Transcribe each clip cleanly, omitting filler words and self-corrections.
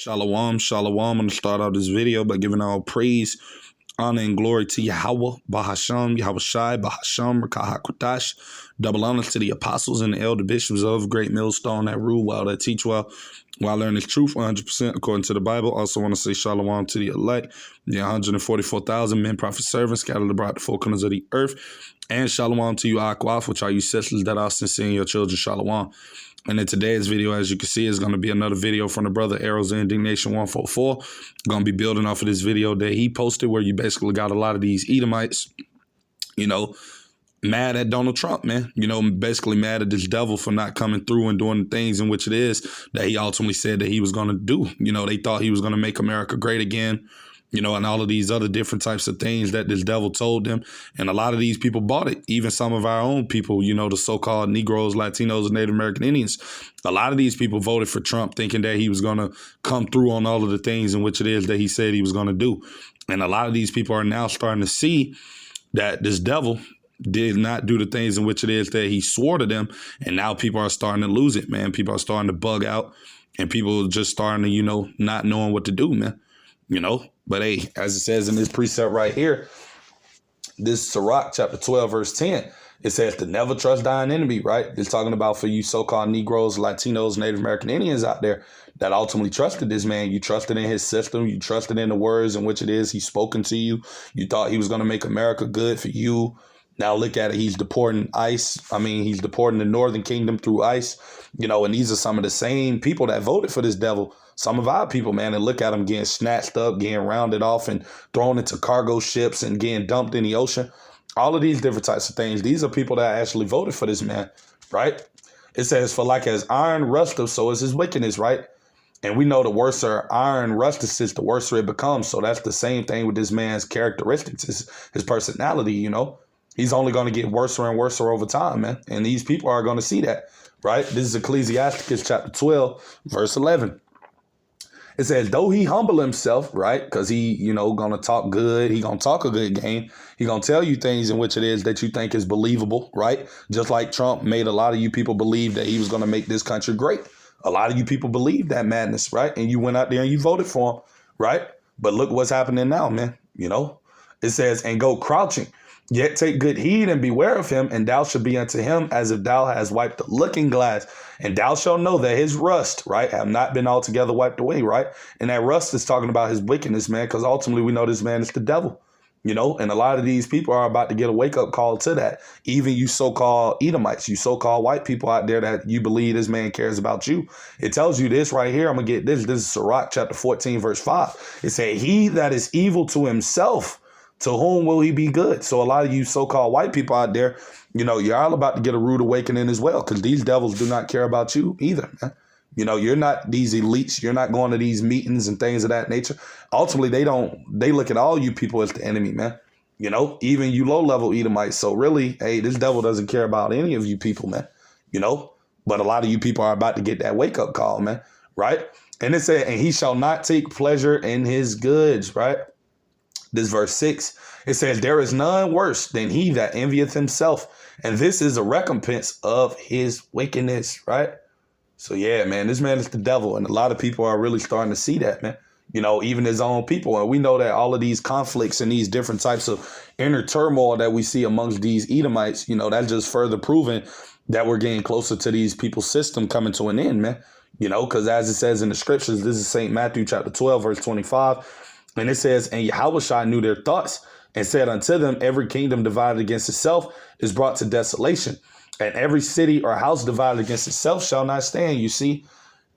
Shalom, shalom. I'm going to start out this video by giving all praise, honor, and glory to Yahweh, Bahasham, Yahweh Shai, Bahasham, Rakahakwatash. Double honor to the apostles and the elder bishops of Great Millstone that rule well, that teach well, while learning truth 100% according to the Bible. Also want to say shalom to the elect, the 144,000 men, prophet, servants scattered abroad the four corners of the earth. And shalom to you, Akwaf, which are you sisters that are sincere in your children, shalom. And in today's video, as you can see, is going to be another video from the brother Arrows of Indignation 144. Going to be building off of this video that he posted where you basically got a lot of these Edomites, mad at Donald Trump, man. Basically mad at this devil for not coming through and doing the things in which it is that he ultimately said that he was going to do. They thought he was going to make America great again, and all of these other different types of things that this devil told them. And a lot of these people bought it. Even some of our own people, the so-called Negroes, Latinos, and Native American Indians. A lot of these people voted for Trump thinking that he was going to come through on all of the things in which it is that he said he was going to do. And a lot of these people are now starting to see that this devil did not do the things in which it is that he swore to them. And now people are starting to lose it, man. People are starting to bug out, and people are just starting to, not knowing what to do, man. But hey, as it says in this precept right here, this Sirach chapter 12, verse 10, it says to never trust thine enemy, right? It's talking about for you so-called Negroes, Latinos, Native American Indians out there that ultimately trusted this man. You trusted in his system. You trusted in the words in which it is he's spoken to you. You thought he was going to make America good for you. Now look at it. He's deporting ICE. He's deporting the Northern Kingdom through ICE, and these are some of the same people that voted for this devil. Some of our people, man, and look at them getting snatched up, getting rounded off and thrown into cargo ships and getting dumped in the ocean. All of these different types of things. These are people that actually voted for this man, right? It says, for like as iron rusteth, so is his wickedness, right? And we know the worser iron rusteth is, the worser it becomes. So that's the same thing with this man's characteristics, his personality, He's only going to get worse and worse over time, man. And these people are going to see that, right? This is Ecclesiasticus chapter 12, verse 11. It says, though he humble himself, right? Because he, going to talk good. He going to talk a good game. He going to tell you things in which it is that you think is believable, right? Just like Trump made a lot of you people believe that he was going to make this country great. A lot of you people believe that madness, right? And you went out there and you voted for him, right? But look what's happening now, man. It says, and go crouching. Yet take good heed and beware of him, and thou shalt be unto him as if thou hast wiped the looking glass. And thou shalt know that his rust, right, have not been altogether wiped away, right? And that rust is talking about his wickedness, man, because ultimately we know this man is the devil, and a lot of these people are about to get a wake-up call to that. Even you so-called Edomites, you so-called white people out there that you believe this man cares about you. It tells you this right here. I'm going to get this. This is Sirach chapter 14, verse 5. It says, he that is evil to himself, to whom will he be good? So a lot of you so-called white people out there, you're all about to get a rude awakening as well, because these devils do not care about you either, man. You're not these elites. You're not going to these meetings and things of that nature. Ultimately, they look at all you people as the enemy, man. Even you low-level Edomites. So really, hey, this devil doesn't care about any of you people, man. But a lot of you people are about to get that wake-up call, man, right? And it said, and he shall not take pleasure in his goods, right? This verse 6, it says, there is none worse than he that envieth himself, and this is a recompense of his wickedness, right? So yeah, man, this man is the devil, and a lot of people are really starting to see that, man. Even his own people. And we know that all of these conflicts and these different types of inner turmoil that we see amongst these Edomites, that's just further proving that we're getting closer to these people's system coming to an end, man. Because as it says in the scriptures, this is St. Matthew chapter 12, verse 25. And it says, and Yahweh knew their thoughts and said unto them, every kingdom divided against itself is brought to desolation. And every city or house divided against itself shall not stand, you see.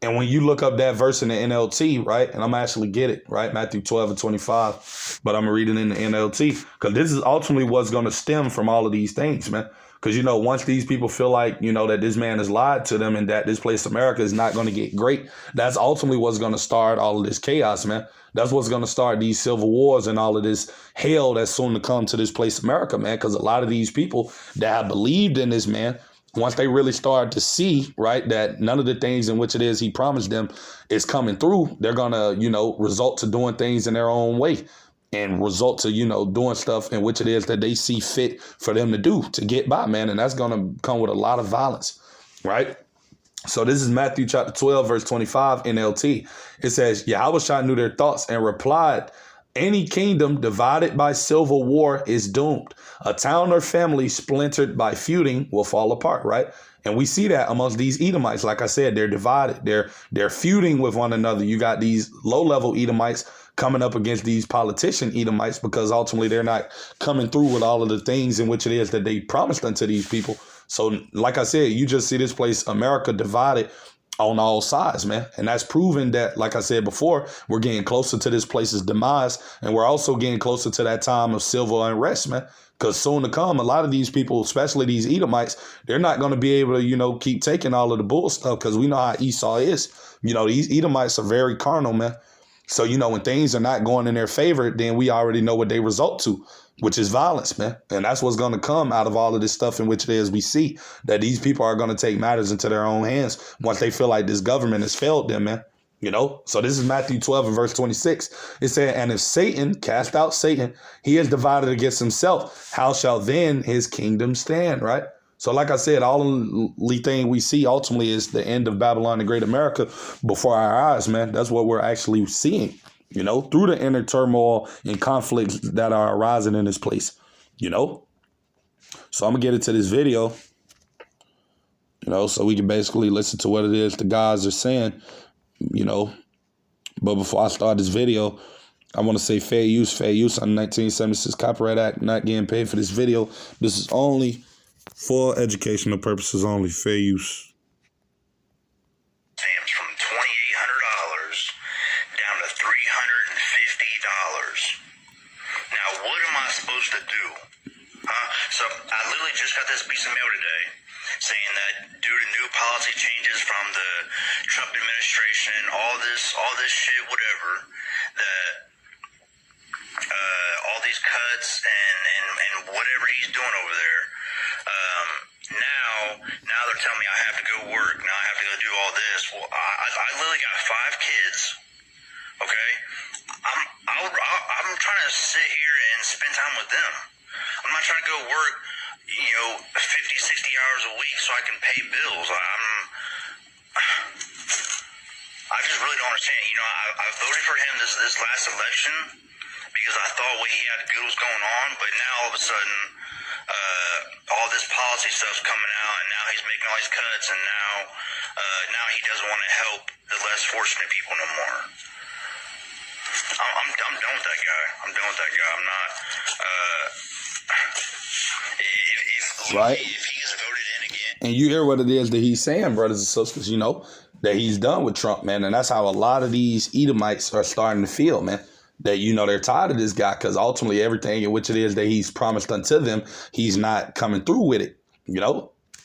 And when you look up that verse in the NLT, right, and I'm actually get it, right, Matthew 12 and 25, but I'm reading in the NLT, because this is ultimately what's going to stem from all of these things, man. Because, once these people feel like, that this man has lied to them and that this place America is not going to get great, that's ultimately what's going to start all of this chaos, man. That's what's going to start these civil wars and all of this hell that's soon to come to this place America, man. Because a lot of these people that have believed in this man, once they really start to see, right, that none of the things in which it is he promised them is coming through, they're going to, result to doing things in their own way. And result to, doing stuff in which it is that they see fit for them to do to get by, man. And that's going to come with a lot of violence, right? So this is Matthew chapter 12, verse 25, NLT. It says, Yahushua knew their thoughts and replied, any kingdom divided by civil war is doomed. A town or family splintered by feuding will fall apart, right? And we see that amongst these Edomites. Like I said, they're divided. They're feuding with one another. You got these low-level Edomites coming up against these politician Edomites because ultimately they're not coming through with all of the things in which it is that they promised unto these people. So like I said, you just see this place, America, divided on all sides, man. And that's proven that, like I said before, we're getting closer to this place's demise. And we're also getting closer to that time of civil unrest, man. Because soon to come, a lot of these people, especially these Edomites, they're not going to be able to, keep taking all of the bull stuff because we know how Esau is. These Edomites are very carnal, man. So, when things are not going in their favor, then we already know what they result to, which is violence, man. And that's what's going to come out of all of this stuff in which it is we see that these people are going to take matters into their own hands once they feel like this government has failed them, man. So this is Matthew 12 and verse 26. It said, and if Satan cast out Satan, he is divided against himself. How shall then his kingdom stand, right? So like I said, all the thing we see ultimately is the end of Babylon the Great America before our eyes, man. That's what we're actually seeing, through the inner turmoil and conflicts that are arising in this place, So I'm going to get into this video, so we can basically listen to what it is the guys are saying, But before I start this video, I want to say fair use on the 1976 Copyright Act, not getting paid for this video. This is only for educational purposes only, fair use. Sam's from $2,800 down to $350. Now, what am I supposed to do? So I literally just got this piece of mail today saying that due to new policy changes from the Trump administration, all this shit, whatever, that all these cuts and whatever he's doing over there, now they're telling me I have to go work. Now I have to go do all this. Well, I literally got 5 kids. Okay, I'm trying to sit here and spend time with them. I'm not trying to go work, 50, 60 hours a week so I can pay bills. I just really don't understand. I voted for him this last election because I thought what he had good was going on, but now all of a sudden, all this policy stuff's coming out, and now he's making all these cuts, and now he doesn't want to help the less fortunate people no more. I'm done with that guy. I'm done with that guy. I'm not. Right. If he gets voted in again. And you hear what it is that he's saying, brothers and sisters, that he's done with Trump, man. And that's how a lot of these Edomites are starting to feel, man. That, they're tired of this guy because ultimately everything in which it is that he's promised unto them, he's not coming through with it,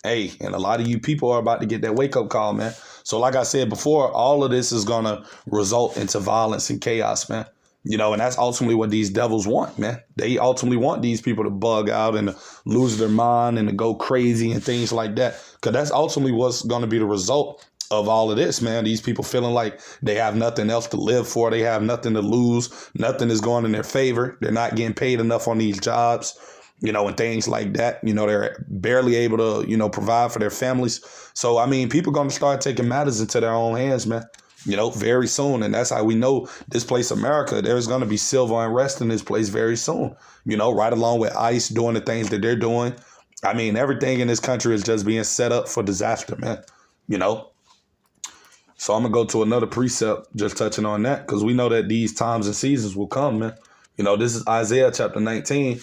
Hey, and a lot of you people are about to get that wake-up call, man. So like I said before, all of this is going to result into violence and chaos, man. And that's ultimately what these devils want, man. They ultimately want these people to bug out and to lose their mind and to go crazy and things like that. Because that's ultimately what's going to be the result of all of this, man. These people feeling like they have nothing else to live for. They have nothing to lose. Nothing is going in their favor. They're not getting paid enough on these jobs, and things like that. They're barely able to, provide for their families. So, people are going to start taking matters into their own hands, man. Very soon. And that's how we know this place, America, there's going to be civil unrest in this place very soon, right along with ICE doing the things that they're doing. Everything in this country is just being set up for disaster, man, So I'm going to go to another precept just touching on that because we know that these times and seasons will come, man. This is Isaiah chapter 19.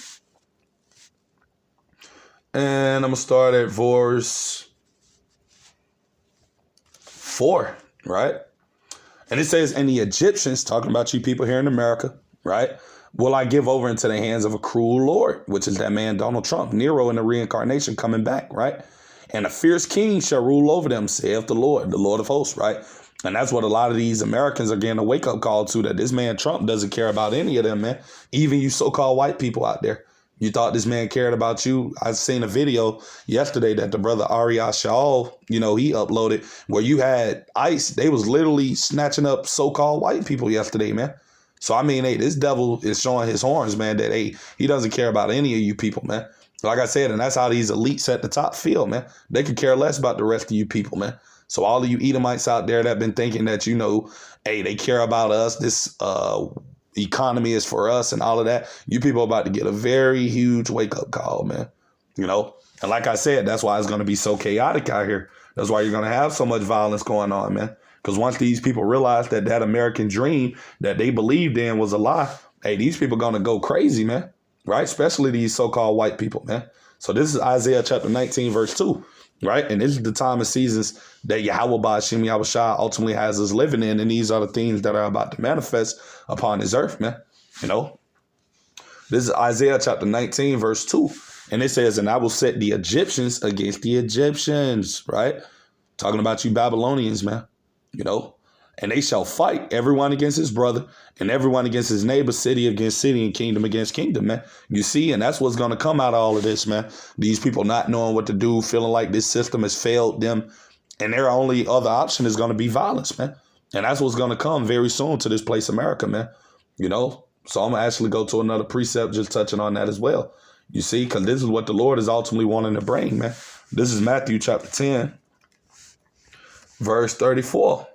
And I'm going to start at verse 4, right? And it says, and the Egyptians, talking about you people here in America, right, will I give over into the hands of a cruel Lord, which is that man Donald Trump, Nero in the reincarnation coming back, right? And a fierce king shall rule over them, saith the Lord of hosts, right? And that's what a lot of these Americans are getting a wake-up call to, that this man Trump doesn't care about any of them, man. Even you so-called white people out there. You thought this man cared about you. I seen a video yesterday that the brother Ariel Shaul, he uploaded where you had ICE. They was literally snatching up so-called white people yesterday, man. So, hey, this devil is showing his horns, man, that, hey, he doesn't care about any of you people, man. Like I said, and that's how these elites at the top feel, man. They could care less about the rest of you people, man. So all of you Edomites out there that have been thinking that, hey, they care about us, this economy is for us and all of that, you people are about to get a very huge wake-up call, man. And like I said, that's why it's going to be so chaotic out here. That's why you're going to have so much violence going on, man. Because once these people realize that American dream that they believed in was a lie, hey, these people are going to go crazy, man. Right? Especially these so-called white people, man. So this is Isaiah chapter 19, verse 2. Right? And this is the time and seasons that Yahweh Ba'ashem Yahushua ultimately has us living in. And these are the things that are about to manifest upon this earth, man. This is Isaiah chapter 19, verse 2. And it says, and I will set the Egyptians against the Egyptians, right? Talking about you Babylonians, man, and they shall fight everyone against his brother and everyone against his neighbor, city against city and kingdom against kingdom, man. You see, and that's what's going to come out of all of this, man. These people not knowing what to do, feeling like this system has failed them. And their only other option is going to be violence, man. And that's what's going to come very soon to this place, America, man. So I'm going to actually go to another precept just touching on that as well. You see, because this is what the Lord is ultimately wanting to bring, man. This is Matthew chapter 10, verse 34.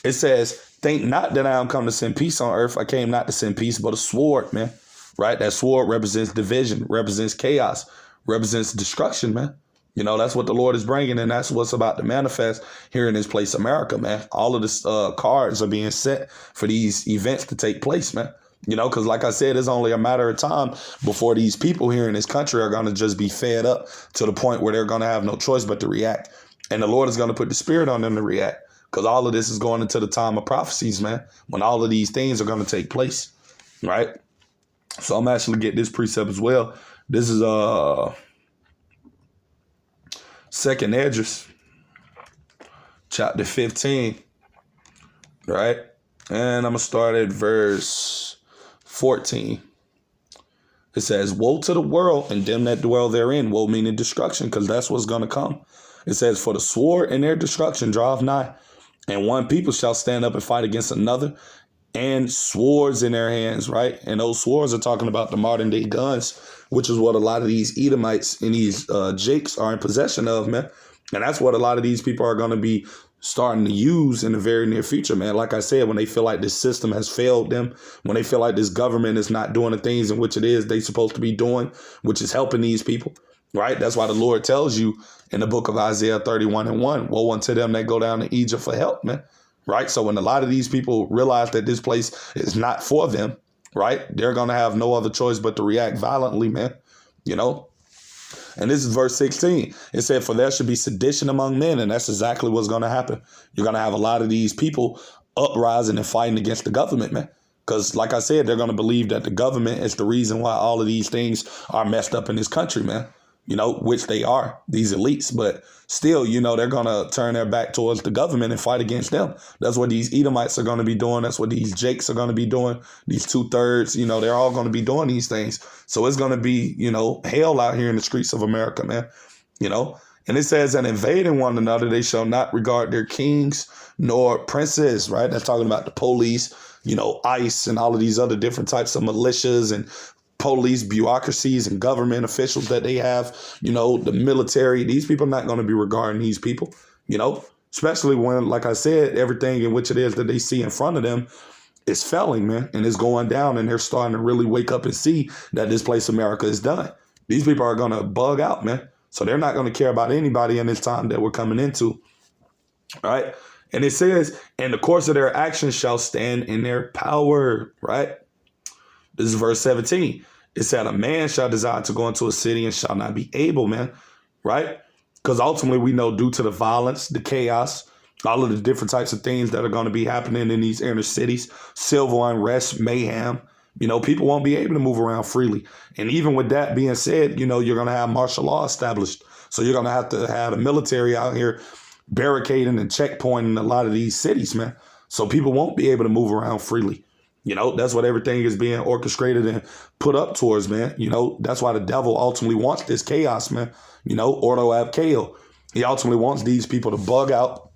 It says, think not that I am come to send peace on earth. I came not to send peace, but a sword, man. Right? That sword represents division, represents chaos, represents destruction, man. That's what the Lord is bringing, and that's what's about to manifest here in this place, America, man. All of the cards are being set for these events to take place, man. Because like I said, it's only a matter of time before these people here in this country are going to just be fed up to the point where they're going to have no choice but to react. And the Lord is going to put the spirit on them to react, because all of this is going into the time of prophecies, man, when all of these things are going to take place. Right. So I'm actually get this precept as well. This is Second Esdras, chapter 15. Right. And I'm going to start at verse 14. It says, woe to the world and them that dwell therein. Woe meaning destruction, because that's what's going to come. It says, for the sword and their destruction draweth nigh, and one people shall stand up and fight against another, and swords in their hands, right? And those swords are talking about the modern day guns, which is what a lot of these Edomites and these Jakes are in possession of, man. And that's what a lot of these people are going to be starting to use in the very near future, man. Like I said, when they feel like this system has failed them, when they feel like this government is not doing the things in which it is they supposed to be doing, which is helping these people, right? That's why the Lord tells you in the book of Isaiah 31:1, woe unto them that go down to Egypt for help, man, right? So when a lot of these people realize that this place is not for them, right, they're going to have no other choice but to react violently, man, And this is verse 16. It said, for there should be sedition among men. And that's exactly what's going to happen. You're going to have a lot of these people uprising and fighting against the government, man. Because like I said, they're going to believe that the government is the reason why all of these things are messed up in this country, man. Which they are, these elites. But still, they're going to turn their back towards the government and fight against them. That's what these Edomites are going to be doing. That's what these Jakes are going to be doing. These 2/3, they're all going to be doing these things. So it's going to be, hell out here in the streets of America, man. And it says, and invading one another, they shall not regard their kings nor princes, right? That's talking about the police, ICE and all of these other different types of militias and police bureaucracies and government officials that they have, the military. These people are not going to be regarding these people, especially when, like I said, everything in which it is that they see in front of them is failing, man, and it's going down, and they're starting to really wake up and see that this place America is done. These people are going to bug out, man. So they're not going to care about anybody in this time that we're coming into. All right. And it says, and the course of their actions shall stand in their power, right? This is verse 17. It said, a man shall desire to go into a city and shall not be able, man, right? Because ultimately we know due to the violence, the chaos, all of the different types of things that are going to be happening in these inner cities, civil unrest, mayhem, people won't be able to move around freely. And even with that being said, you're going to have martial law established. So you're going to have the military out here barricading and checkpointing a lot of these cities, man. So people won't be able to move around freely. That's what everything is being orchestrated and put up towards, man. That's why the devil ultimately wants this chaos, man. Ordo ab chaos. He ultimately wants these people to bug out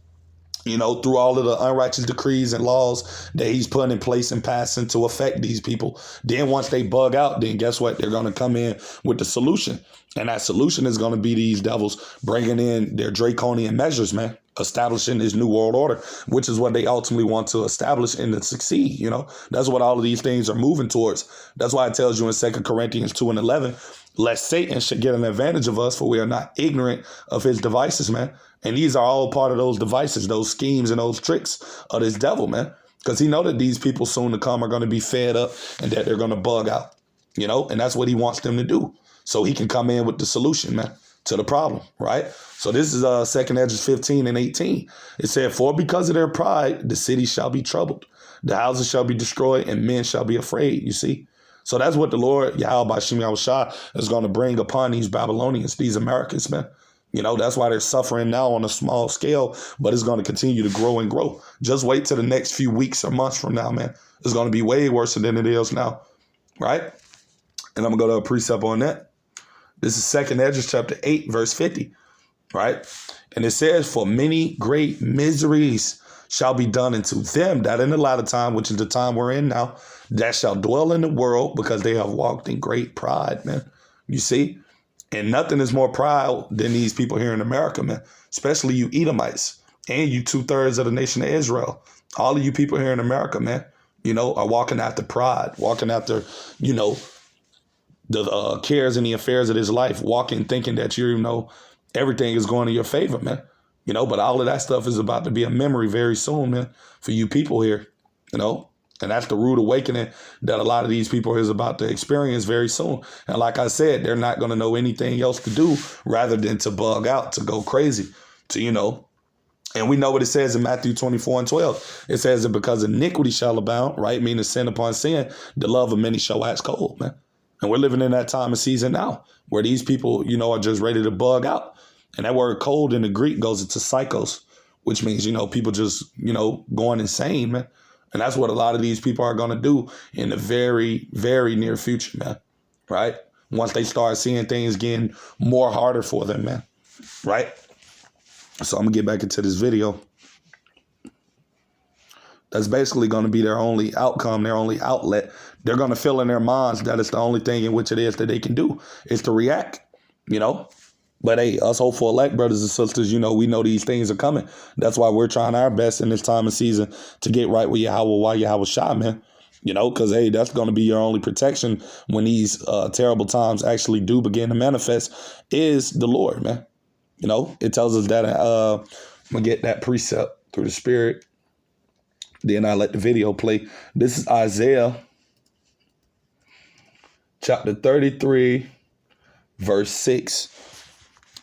through all of the unrighteous decrees and laws that he's put in place and passing to affect these people. Then once they bug out, then guess what? They're going to come in with the solution. And that solution is going to be these devils bringing in their draconian measures, man, establishing this new world order, which is what they ultimately want to establish and to succeed. That's what all of these things are moving towards. That's why it tells you in 2 Corinthians 2:11, lest Satan should get an advantage of us, for we are not ignorant of his devices, man. And these are all part of those devices, those schemes and those tricks of this devil, man. Because he know that these people soon to come are going to be fed up and that they're going to bug out, and that's what he wants them to do. So he can come in with the solution, man, to the problem, right? So this is 2nd Esdras 15 and 18. It said, for because of their pride, the city shall be troubled. The houses shall be destroyed and men shall be afraid, you see. So that's what the Lord, Yahweh Bashim Yahushua, is going to bring upon these Babylonians, these Americans, man. That's why they're suffering now on a small scale, but it's going to continue to grow and grow. Just wait till the next few weeks or months from now, man. It's going to be way worse than it is now, right? And I'm going to go to a precept on that. This is 2nd Esdras chapter 8, verse 50, right? And it says, for many great miseries shall be done unto them that in the latter time, which is the time we're in now, that shall dwell in the world because they have walked in great pride, man. You see? And nothing is more proud than these people here in America, man, especially you Edomites and you 2/3 of the nation of Israel. All of you people here in America, man, are walking after pride, walking after, the cares and the affairs of this life, walking thinking that everything is going in your favor, man. But all of that stuff is about to be a memory very soon, man, for you people here, And that's the rude awakening that a lot of these people is about to experience very soon. And like I said, they're not going to know anything else to do rather than to bug out, to go crazy, And we know what it says in Matthew 24 and 12. It says that because iniquity shall abound, right, meaning sin upon sin, the love of many shall wax cold, man. And we're living in that time and season now where these people, are just ready to bug out. And that word cold in the Greek goes into psychos, which means, people just, going insane, man. And that's what a lot of these people are going to do in the very, very near future, man. Right? Once they start seeing things getting more harder for them, man. Right? So I'm going to get back into this video. That's basically going to be their only outcome, their only outlet. They're going to feel in their minds that it's the only thing in which it is that they can do is to react, But hey, us hopeful elect brothers and sisters, we know these things are coming. That's why we're trying our best in this time and season to get right with Yahweh Shah, man. Because, hey, that's going to be your only protection when these terrible times actually do begin to manifest is the Lord, man. It tells us that I'm going to get that precept through the Spirit. Then I let the video play. This is Isaiah chapter 33, verse 6.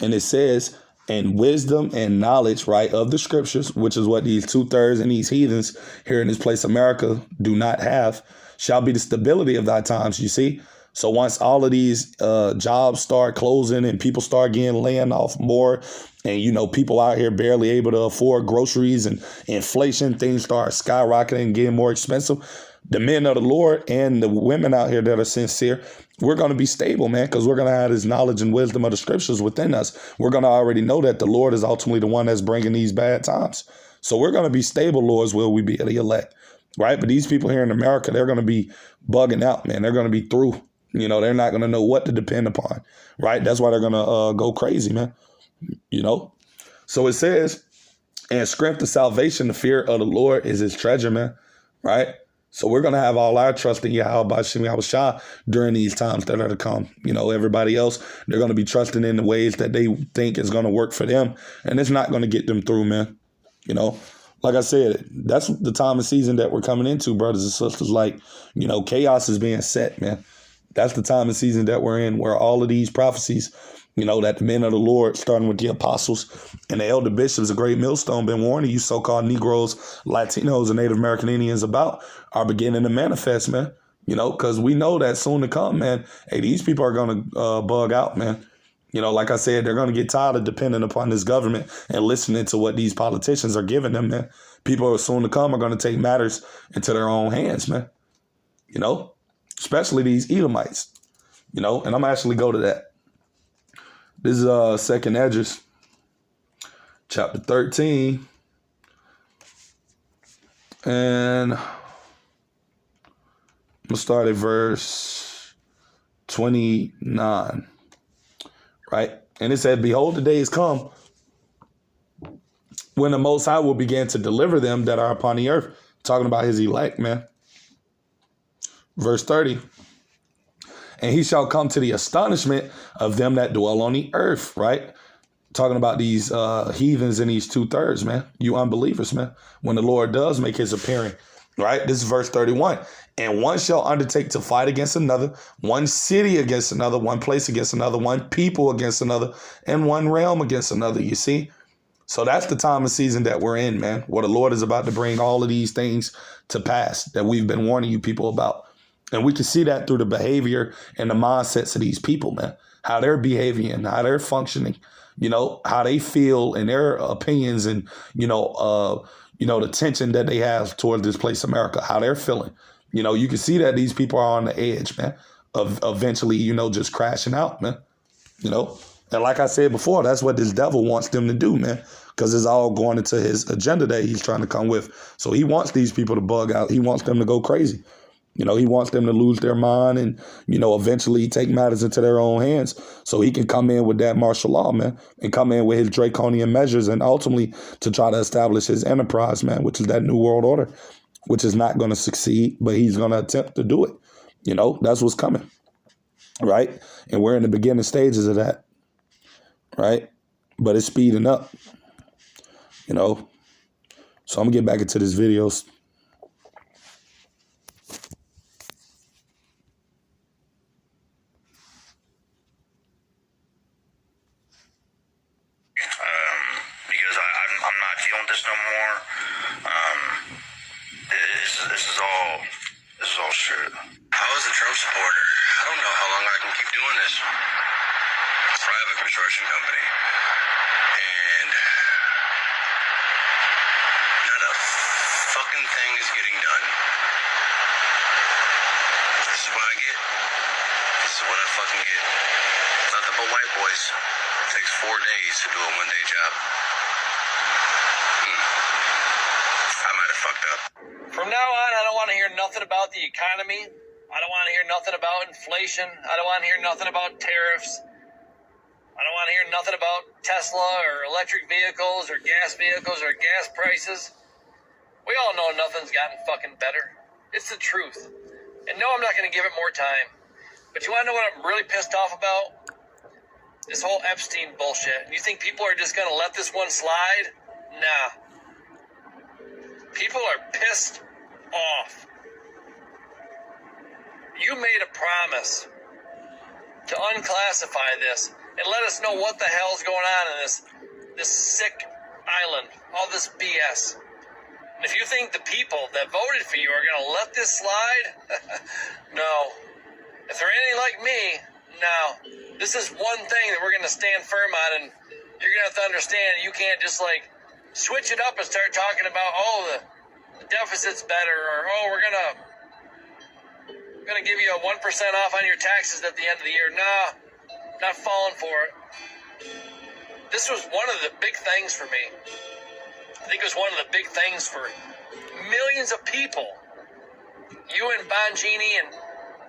And it says, and wisdom and knowledge, right, of the scriptures, which is what these 2/3 and these heathens here in this place, America, do not have, shall be the stability of thy times, you see. So once all of these jobs start closing and people start getting laying off more and, people out here barely able to afford groceries and inflation, things start skyrocketing and getting more expensive. The men of the Lord and the women out here that are sincere, we're going to be stable, man, because we're going to have this knowledge and wisdom of the scriptures within us. We're going to already know that the Lord is ultimately the one that's bringing these bad times. So we're going to be stable, Lord's will we be the elect, right? But these people here in America, they're going to be bugging out, man. They're going to be through. They're not going to know what to depend upon, right? That's why they're going to go crazy, man. So it says, and strength of salvation, the fear of the Lord is his treasure, man, right? So we're going to have all our trust in Yahweh Bashim Yahushua during these times that are to come. Everybody else, they're going to be trusting in the ways that they think is going to work for them. And it's not going to get them through, man. Like I said, that's the time and season that we're coming into, brothers and sisters. Like, chaos is being set, man. That's the time and season that we're in where all of these prophecies, that the men of the Lord, starting with the apostles and the elder bishops, a great millstone, been warning you so-called Negroes, Latinos, and Native American Indians about are beginning to manifest, man. Because we know that soon to come, man. Hey, these people are going to bug out, man. Like I said, they're going to get tired of depending upon this government and listening to what these politicians are giving them, man. People who are soon to come are going to take matters into their own hands, man. Especially these Edomites, and I'm actually go to that. This is 2nd Esdras, chapter 13, And I'm going to start at verse 29, right? And it said, behold, the days come when the Most High will begin to deliver them that are upon the earth. Talking about his elect, man. Verse 30. And he shall come to the astonishment of them that dwell on the earth, right? Talking about these heathens in these 2/3, man. You unbelievers, man. When the Lord does make his appearing, right? This is verse 31. And one shall undertake to fight against another, one city against another, one place against another, one people against another, and one realm against another, you see? So that's the time and season that we're in, man, where the Lord is about to bring all of these things to pass that we've been warning you people about. And we can see that through the behavior and the mindsets of these people, man, how they're behaving, how they're functioning, you know, how they feel and their opinions and, the tension that they have towards this place, America, how they're feeling. You know, you can see that these people are on the edge, man, of eventually, just crashing out, man, And like I said before, that's what this devil wants them to do, man, because it's all going into his agenda that he's trying to come with. So he wants these people to bug out. He wants them to go crazy. He wants them to lose their mind and, eventually take matters into their own hands so he can come in with that martial law, man, and come in with his draconian measures and ultimately to try to establish his enterprise, man, which is that new world order, which is not going to succeed, but he's going to attempt to do it. That's what's coming, right? And we're in the beginning stages of that, right? But it's speeding up, So I'm going to get back into this videos. Because I'm not dealing with this no more. This is all shit. I was a Trump supporter. I don't know how long I can keep doing this. So I have a construction company, and not a fucking thing is getting done. This is what I get. This is what I fucking get. Nothing but white boys. It takes 4 days to do a one-day job. I might have fucked up. From now on, I don't want to hear nothing about the economy. I don't want to hear nothing about inflation. I don't want to hear nothing about tariffs. I don't want to hear nothing about Tesla or electric vehicles or gas vehicles or gas prices. We all know nothing's gotten fucking better. It's the truth. And no, I'm not going to give it more time. But you want to know what I'm really pissed off about? This whole Epstein bullshit. You think people are just going to let this one slide? Nah. People are pissed off. You made a promise to unclassify this and let us know what the hell's going on in this sick island, all this BS. And if you think the people that voted for you are going to let this slide, no. If they're anything like me, no. This is one thing that we're going to stand firm on, and you're going to have to understand you can't just switch it up and start talking about, the deficit's better, or, we're going to give you a 1% off on your taxes at the end of the year. Nah, not falling for it. This was one of the big things for me. I think it was one of the big things for millions of people. You and Bongini and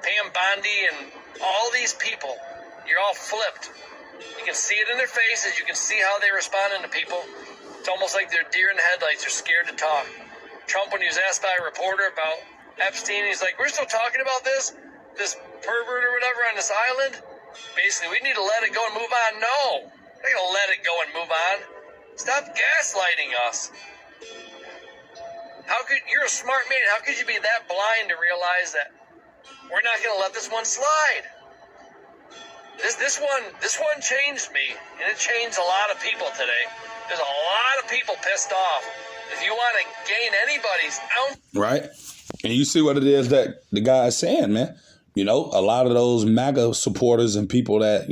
Pam Bondi and all these people, you're all flipped. You can see it in their faces. You can see how they respond to people. It's almost like they're deer in the headlights. They're scared to talk. Trump, when he was asked by a reporter about Epstein, he's like, we're still talking about this pervert or whatever on this island? Basically, we need to let it go and move on. No, we're not going to let it go and move on. Stop gaslighting us. You're a smart man. How could you be that blind to realize that we're not going to let this one slide? This one changed me, and it changed a lot of people today. There's a lot of people pissed off. If you want to gain anybody's ounce, right? And you see what it is that the guy is saying, man. A lot of those MAGA supporters and people that,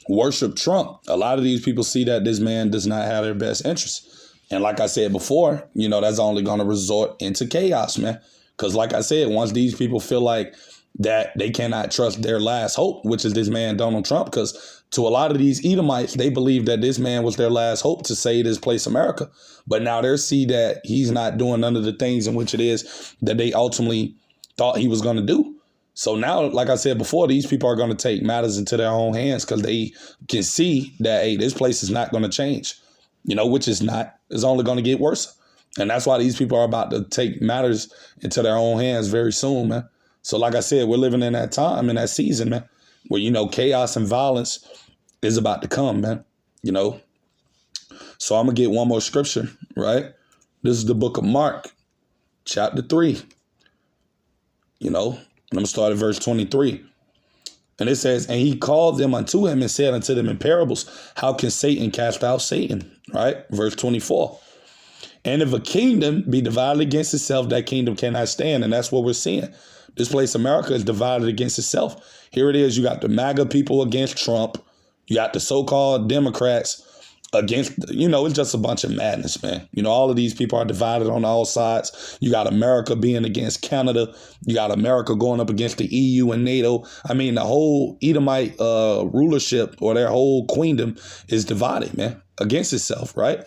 worship Trump, a lot of these people see that this man does not have their best interests. And like I said before, that's only going to resort into chaos, man. Because like I said, once these people feel like, that they cannot trust their last hope, which is this man, Donald Trump, because to a lot of these Edomites, they believe that this man was their last hope to save this place, America. But now they see that he's not doing none of the things in which it is that they ultimately thought he was going to do. So now, like I said before, these people are going to take matters into their own hands because they can see that, hey, this place is not going to change, which is not. It's only going to get worse. And that's why these people are about to take matters into their own hands very soon, man. So like I said, we're living in that time, in that season, man, where, chaos and violence is about to come, man, So I'm going to get one more scripture, right? This is the book of Mark, chapter 3, and I'm going to start at verse 23. And it says, and he called them unto him and said unto them in parables, how can Satan cast out Satan, right? Verse 24. And if a kingdom be divided against itself, that kingdom cannot stand. And that's what we're seeing. This place, America, is divided against itself. Here it is. You got the MAGA people against Trump. You got the so-called Democrats against, it's just a bunch of madness, man. All of these people are divided on all sides. You got America being against Canada. You got America going up against the EU and NATO. I mean, the whole Edomite rulership or their whole queendom is divided, man, against itself, right?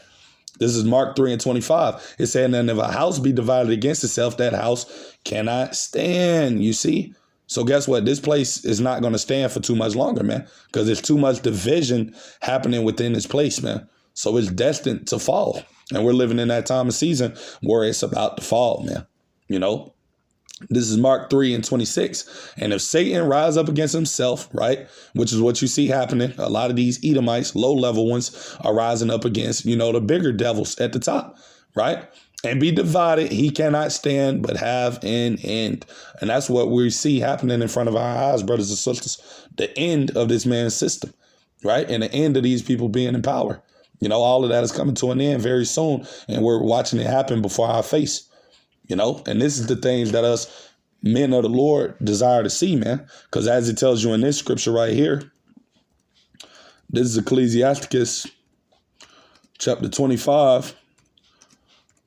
This is Mark 3 and 25. It said, and if a house be divided against itself, that house cannot stand, you see? So guess what? This place is not going to stand for too much longer, man, because there's too much division happening within this place, man. So it's destined to fall. And we're living in that time of season where it's about to fall, man. This is Mark 3 and 26. And if Satan rise up against himself, right, which is what you see happening, a lot of these Edomites, low-level ones, are rising up against, the bigger devils at the top, right? And be divided, he cannot stand, but have an end. And that's what we see happening in front of our eyes, brothers and sisters. The end of this man's system, right? And the end of these people being in power. All of that is coming to an end very soon. And we're watching it happen before our face. And this is the things that us men of the Lord desire to see, man. Because as it tells you in this scripture right here, this is Ecclesiasticus chapter 25,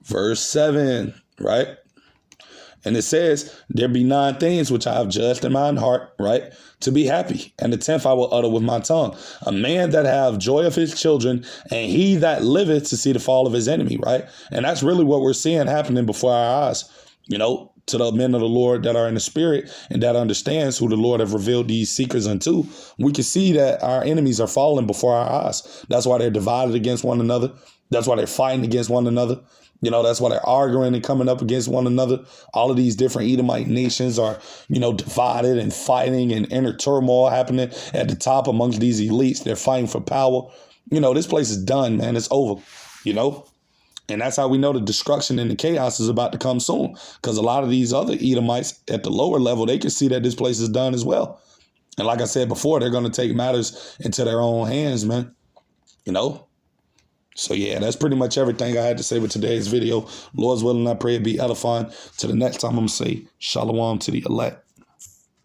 verse 7, right? And it says, there be 9 things which I have judged in mine heart, right? To be happy. And the 10th I will utter with my tongue. A man that have joy of his children, and he that liveth to see the fall of his enemy, right? And that's really what we're seeing happening before our eyes, to the men of the Lord that are in the spirit and that understands who the Lord have revealed these secrets unto. We can see that our enemies are falling before our eyes. That's why they're divided against one another. That's why they're fighting against one another. That's why they're arguing and coming up against one another. All of these different Edomite nations are, divided and fighting and inner turmoil happening at the top amongst these elites. They're fighting for power. This place is done, man. It's over, And that's how we know the destruction and the chaos is about to come soon. Because a lot of these other Edomites at the lower level, they can see that this place is done as well. And like I said before, they're going to take matters into their own hands, man. So, yeah, that's pretty much everything I had to say with today's video. Lord's willing, I pray it be edifying. Till the next time, I'm going to say shalom to the elect.